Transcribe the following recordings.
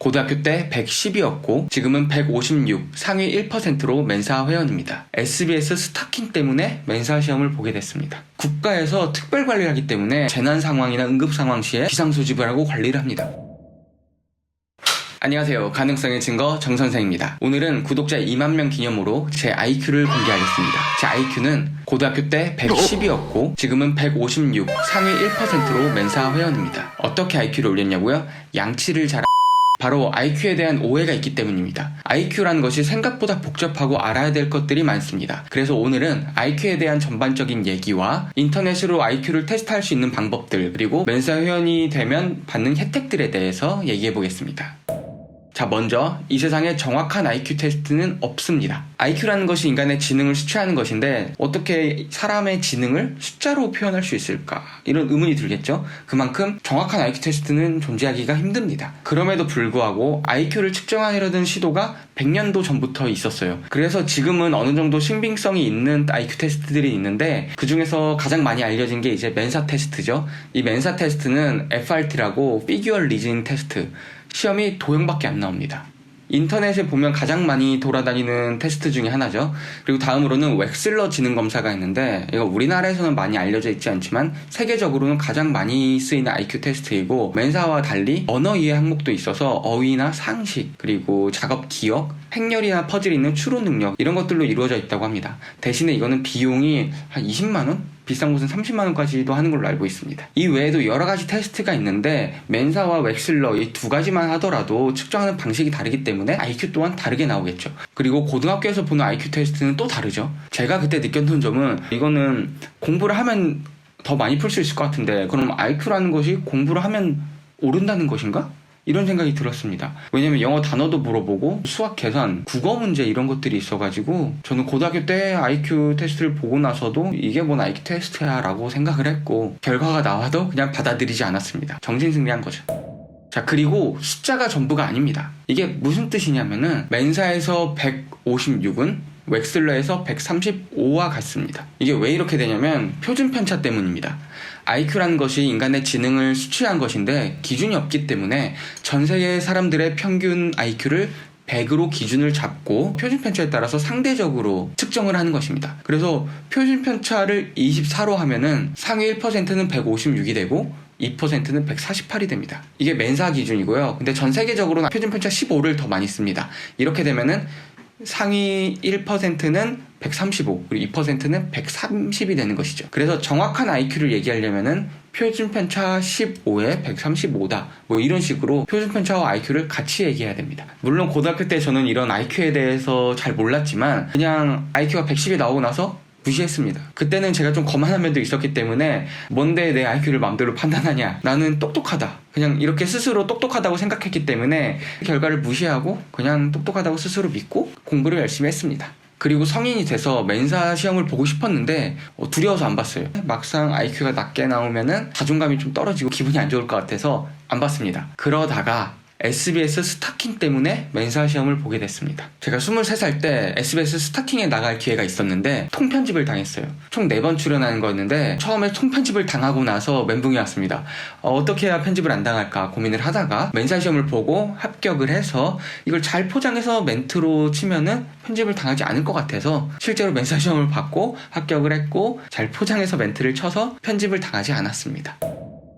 고등학교 때 110이었고 지금은 156, 상위 1%로 멘사 회원입니다. SBS 스타킹 때문에 멘사 시험을 보게 됐습니다. 국가에서 특별 관리를 하기 때문에 재난 상황이나 응급 상황 시에 비상소집을 하고 관리를 합니다. 안녕하세요. 가능성의 증거 정선생입니다. 오늘은 구독자 2만 명 기념으로 제 IQ를 공개하겠습니다. 제 IQ는 고등학교 때 110이었고 지금은 156, 상위 1%로 멘사 회원입니다. 어떻게 IQ를 올렸냐고요? 양치를 잘 바로 IQ에 대한 오해가 있기 때문입니다. IQ라는 것이 생각보다 복잡하고 알아야 될 것들이 많습니다. 그래서 오늘은 IQ에 대한 전반적인 얘기와 인터넷으로 IQ를 테스트할 수 있는 방법들, 그리고 멘사 회원이 되면 받는 혜택들에 대해서 얘기해 보겠습니다. 자, 먼저 이 세상에 정확한 IQ 테스트는 없습니다. IQ라는 것이 인간의 지능을 수치하는 것인데 어떻게 사람의 지능을 숫자로 표현할 수 있을까? 이런 의문이 들겠죠? 그만큼 정확한 IQ 테스트는 존재하기가 힘듭니다. 그럼에도 불구하고 IQ를 측정하려던 시도가 100년도 전부터 있었어요. 그래서 지금은 어느 정도 신빙성이 있는 IQ 테스트들이 있는데 그 중에서 가장 많이 알려진 게 이제 멘사 테스트죠. 이 멘사 테스트는 FRT라고 피규어 리즈닝 테스트, 시험이 도형밖에 안 나옵니다. 인터넷에 보면 가장 많이 돌아다니는 테스트 중에 하나죠. 그리고 다음으로는 웩슬러 지능 검사가 있는데 이거 우리나라에서는 많이 알려져 있지 않지만 세계적으로는 가장 많이 쓰이는 IQ 테스트이고 멘사와 달리 언어 이해 항목도 있어서 어휘나 상식, 그리고 작업 기억, 행렬이나 퍼즐이 있는 추론 능력 이런 것들로 이루어져 있다고 합니다. 대신에 이거는 비용이 한 20만원? 비싼 곳은 30만원까지도 하는 걸로 알고 있습니다. 이 외에도 여러 가지 테스트가 있는데 멘사와 웩슬러 이 두 가지만 하더라도 측정하는 방식이 다르기 때문에 IQ 또한 다르게 나오겠죠. 그리고 고등학교에서 보는 IQ 테스트는 또 다르죠. 제가 그때 느꼈던 점은 이거는 공부를 하면 더 많이 풀 수 있을 것 같은데 그럼 IQ라는 것이 공부를 하면 오른다는 것인가? 이런 생각이 들었습니다. 왜냐면 영어 단어도 물어보고 수학 계산, 국어 문제 이런 것들이 있어가지고 저는 고등학교 때 IQ 테스트를 보고 나서도 이게 뭔 IQ 테스트야 라고 생각을 했고 결과가 나와도 그냥 받아들이지 않았습니다. 정신승리한 거죠. 자, 그리고 숫자가 전부가 아닙니다. 이게 무슨 뜻이냐면은 멘사에서 156은 웩슬러에서 135와 같습니다. 이게 왜 이렇게 되냐면 표준 편차 때문입니다. IQ라는 것이 인간의 지능을 수치한 것인데 기준이 없기 때문에 전 세계 사람들의 평균 IQ를 100으로 기준을 잡고 표준 편차에 따라서 상대적으로 측정을 하는 것입니다. 그래서 표준 편차를 24로 하면은 상위 1%는 156이 되고 2%는 148이 됩니다. 이게 멘사 기준이고요. 근데 전 세계적으로는 표준 편차 15를 더 많이 씁니다. 이렇게 되면은 상위 1%는 135, 그리고 2%는 130이 되는 것이죠. 그래서 정확한 IQ를 얘기하려면은 표준 편차 15에 135다. 뭐 이런 식으로 표준 편차와 IQ를 같이 얘기해야 됩니다. 물론 고등학교 때 저는 이런 IQ에 대해서 잘 몰랐지만 그냥 IQ가 110이 나오고 나서 무시했습니다. 그때는 제가 좀 거만한 면도 있었기 때문에 뭔데 내 IQ를 마음대로 판단하냐, 나는 똑똑하다, 그냥 이렇게 스스로 똑똑하다고 생각했기 때문에 결과를 무시하고 그냥 똑똑하다고 스스로 믿고 공부를 열심히 했습니다. 그리고 성인이 돼서 멘사 시험을 보고 싶었는데 두려워서 안 봤어요. 막상 IQ가 낮게 나오면은 자존감이 좀 떨어지고 기분이 안 좋을 것 같아서 안 봤습니다. 그러다가 SBS 스타킹 때문에 멘사 시험을 보게 됐습니다. 제가 23살 때 SBS 스타킹에 나갈 기회가 있었는데 통편집을 당했어요. 총 4번 출연하는 거였는데 처음에 통편집을 당하고 나서 멘붕이 왔습니다. 어떻게 해야 편집을 안 당할까 고민을 하다가 멘사 시험을 보고 합격을 해서 이걸 잘 포장해서 멘트로 치면은 편집을 당하지 않을 것 같아서 실제로 멘사 시험을 받고 합격을 했고 잘 포장해서 멘트를 쳐서 편집을 당하지 않았습니다.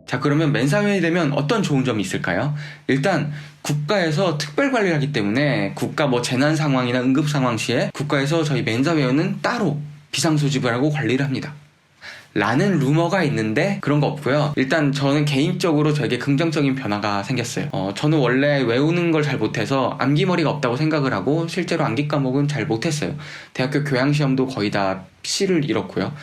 자, 그러면 멘사 회원이 되면 어떤 좋은 점이 있을까요? 일단 국가에서 특별 관리를 하기 때문에 국가 뭐 재난 상황이나 응급 상황 시에 국가에서 저희 멘사 회원은 따로 비상소집을 하고 관리를 합니다. 라는 루머가 있는데 그런 거 없고요. 일단 저는 개인적으로 저에게 긍정적인 변화가 생겼어요. 저는 원래 외우는 걸 잘 못해서 암기머리가 없다고 생각을 하고 실제로 암기 과목은 잘 못했어요. 대학교 교양시험도 거의 다 C를 잃었고요.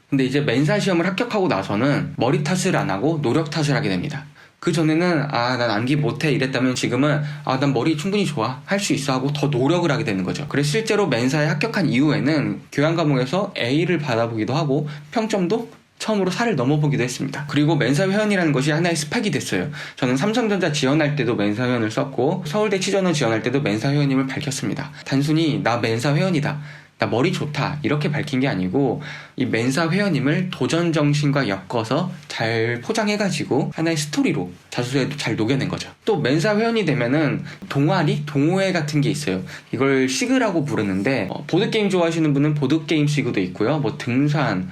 근데 이제 멘사 시험을 합격하고 나서는 머리 탓을 안 하고 노력 탓을 하게 됩니다. 그 전에는 난 암기 못해 이랬다면 지금은 난 머리 충분히 좋아, 할 수 있어 하고 더 노력을 하게 되는 거죠. 그래서 실제로 멘사에 합격한 이후에는 교양 과목에서 A를 받아보기도 하고 평점도 처음으로 4를 넘어보기도 했습니다. 그리고 멘사 회원이라는 것이 하나의 스펙이 됐어요. 저는 삼성전자 지원할 때도 멘사 회원을 썼고 서울대 치전을 지원할 때도 멘사 회원임을 밝혔습니다. 단순히 나 멘사 회원이다, 나 머리 좋다 이렇게 밝힌 게 아니고 이 멘사 회원님을 도전 정신과 엮어서 잘 포장해가지고 하나의 스토리로 자소서에도 잘 녹여낸 거죠. 또 멘사 회원이 되면은 동아리, 동호회 같은 게 있어요. 이걸 시그라고 부르는데 보드게임 좋아하시는 분은 보드게임 시그도 있고요. 뭐 등산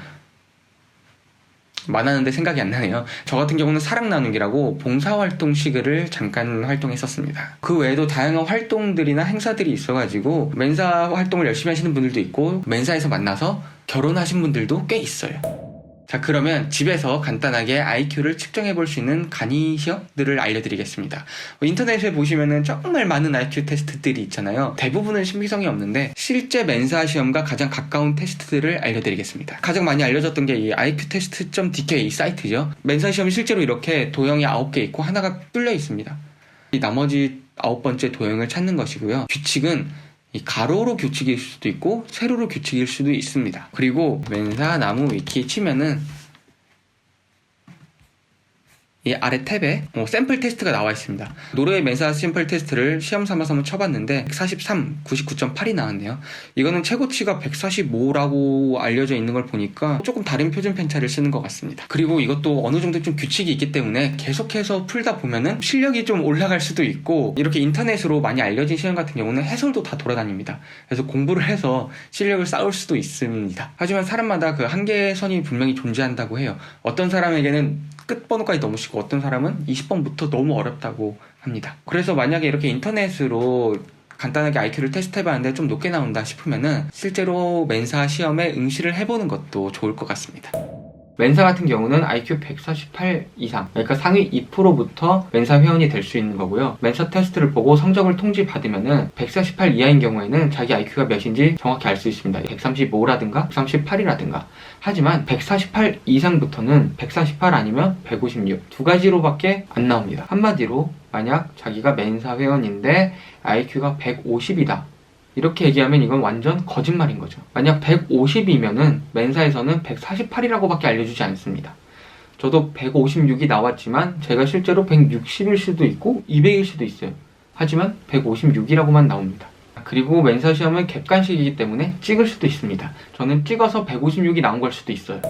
많았는데 생각이 안 나네요. 저 같은 경우는 사랑 나누기라고 봉사활동 시그를 잠깐 활동했었습니다. 그 외에도 다양한 활동들이나 행사들이 있어가지고 멘사 활동을 열심히 하시는 분들도 있고 멘사에서 만나서 결혼하신 분들도 꽤 있어요. 자, 그러면 집에서 간단하게 IQ를 측정해 볼 수 있는 간이 시험들을 알려드리겠습니다. 인터넷에 보시면은 정말 많은 IQ 테스트들이 있잖아요. 대부분은 신빙성이 없는데 실제 멘사 시험과 가장 가까운 테스트들을 알려드리겠습니다. 가장 많이 알려졌던 게 이 iqtest.dk 사이트죠. 멘사 시험이 실제로 이렇게 도형이 9개 있고 하나가 뚫려 있습니다. 이 나머지 9번째 도형을 찾는 것이고요. 규칙은 이 가로로 규칙일 수도 있고 세로로 규칙일 수도 있습니다. 그리고 멘사 나무 위키 치면은 이 아래 탭에 샘플 테스트가 나와 있습니다. 노르웨이 멘사 샘플 테스트를 시험 삼아서 한번 쳐봤는데 143, 99.8이 나왔네요. 이거는 최고치가 145라고 알려져 있는 걸 보니까 조금 다른 표준 편차를 쓰는 것 같습니다. 그리고 이것도 어느 정도 좀 규칙이 있기 때문에 계속해서 풀다 보면은 실력이 좀 올라갈 수도 있고, 이렇게 인터넷으로 많이 알려진 시험 같은 경우는 해설도 다 돌아다닙니다. 그래서 공부를 해서 실력을 쌓을 수도 있습니다. 하지만 사람마다 그 한계선이 분명히 존재한다고 해요. 어떤 사람에게는 끝번호까지 너무 쉽고 어떤 사람은 20번부터 너무 어렵다고 합니다. 그래서 만약에 이렇게 인터넷으로 간단하게 IQ를 테스트해봤는데 좀 높게 나온다 싶으면은 실제로 멘사 시험에 응시를 해보는 것도 좋을 것 같습니다. 멘사 같은 경우는 IQ 148 이상, 그러니까 상위 2%부터 멘사 회원이 될 수 있는 거고요. 멘사 테스트를 보고 성적을 통지받으면은 148 이하인 경우에는 자기 IQ가 몇인지 정확히 알 수 있습니다. 135라든가 138이라든가. 하지만 148 이상부터는 148 아니면 156 두 가지로밖에 안 나옵니다. 한마디로 만약 자기가 멘사 회원인데 IQ가 150이다. 이렇게 얘기하면 이건 완전 거짓말인 거죠. 만약 150이면은 멘사에서는 148이라고밖에 알려주지 않습니다. 저도 156이 나왔지만 제가 실제로 160일 수도 있고 200일 수도 있어요. 하지만 156이라고만 나옵니다. 그리고 멘사 시험은 객관식이기 때문에 찍을 수도 있습니다. 저는 찍어서 156이 나온 걸 수도 있어요.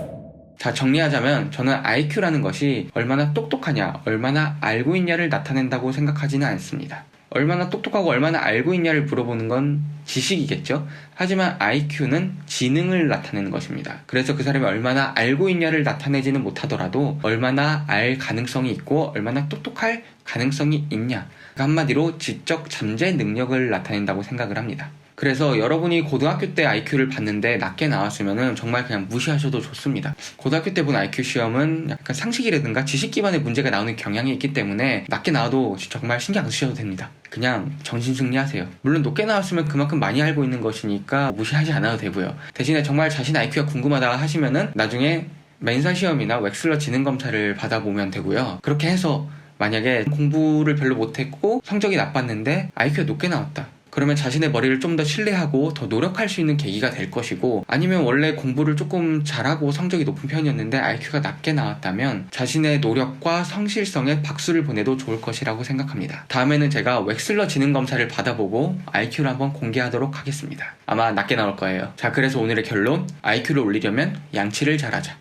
자, 정리하자면 저는 IQ라는 것이 얼마나 똑똑하냐, 얼마나 알고 있냐를 나타낸다고 생각하지는 않습니다. 얼마나 똑똑하고 얼마나 알고 있냐를 물어보는 건 지식이겠죠. 하지만 IQ는 지능을 나타내는 것입니다. 그래서 그 사람이 얼마나 알고 있냐를 나타내지는 못하더라도 얼마나 알 가능성이 있고 얼마나 똑똑할 가능성이 있냐, 한마디로 지적 잠재 능력을 나타낸다고 생각을 합니다. 그래서 여러분이 고등학교 때 IQ를 봤는데 낮게 나왔으면 정말 그냥 무시하셔도 좋습니다. 고등학교 때 본 IQ 시험은 약간 상식이라든가 지식 기반의 문제가 나오는 경향이 있기 때문에 낮게 나와도 정말 신경 안 쓰셔도 됩니다. 그냥 정신승리하세요. 물론 높게 나왔으면 그만큼 많이 알고 있는 것이니까 무시하지 않아도 되고요. 대신에 정말 자신 IQ가 궁금하다 하시면은 나중에 멘사 시험이나 웩슬러 지능검사를 받아보면 되고요. 그렇게 해서 만약에 공부를 별로 못했고 성적이 나빴는데 IQ가 높게 나왔다. 그러면 자신의 머리를 좀 더 신뢰하고 더 노력할 수 있는 계기가 될 것이고, 아니면 원래 공부를 조금 잘하고 성적이 높은 편이었는데 IQ가 낮게 나왔다면 자신의 노력과 성실성에 박수를 보내도 좋을 것이라고 생각합니다. 다음에는 제가 웩슬러 지능검사를 받아보고 IQ를 한번 공개하도록 하겠습니다. 아마 낮게 나올 거예요. 자, 그래서 오늘의 결론, IQ를 올리려면 양치를 잘하자.